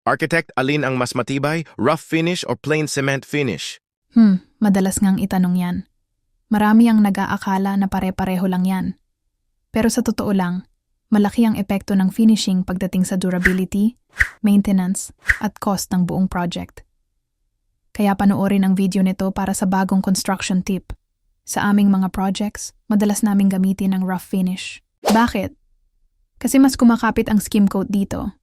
Architect, alin ang mas matibay, rough finish or plain cement finish? Madalas ngang itanong yan. Marami ang nag-aakala na pare-pareho lang yan. Pero sa totoo lang, malaki ang epekto ng finishing pagdating sa durability, maintenance, at cost ng buong project. Kaya panoorin ang video nito para sa bagong construction tip. Sa aming mga projects, madalas naming gamitin ang rough finish. Bakit? Kasi mas kumakapit ang skim coat dito.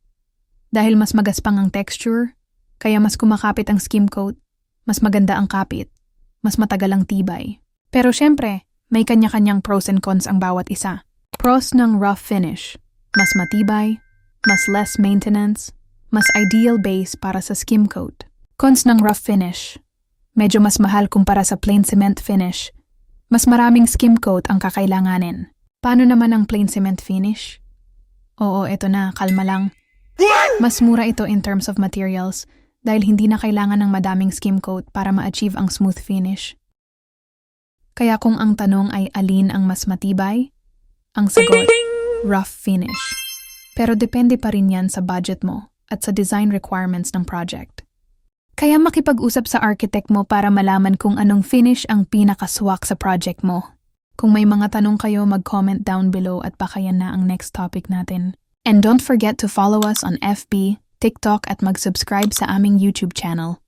Dahil mas magaspang ang texture, kaya mas kumakapit ang skim coat, mas maganda ang kapit, mas matagal ang tibay. Pero syempre, may kanya-kanyang pros and cons ang bawat isa. Pros ng rough finish: mas matibay, mas less maintenance, mas ideal base para sa skim coat. Cons ng rough finish: medyo mas mahal kumpara sa plain cement finish. Mas maraming skim coat ang kakailanganin. Paano naman ang plain cement finish? Oo, eto na, kalma lang. Mas mura ito in terms of materials dahil hindi na kailangan ng madaming skim coat para ma-achieve ang smooth finish. Kaya kung ang tanong ay alin ang mas matibay, ang sagot, rough finish. Pero depende pa rin yan sa budget mo at sa design requirements ng project. Kaya makipag-usap sa architect mo para malaman kung anong finish ang pinakaswak sa project mo. Kung may mga tanong kayo, mag-comment down below at baka yan na ang next topic natin. And don't forget to follow us on FB, TikTok at mag-subscribe sa aming YouTube channel.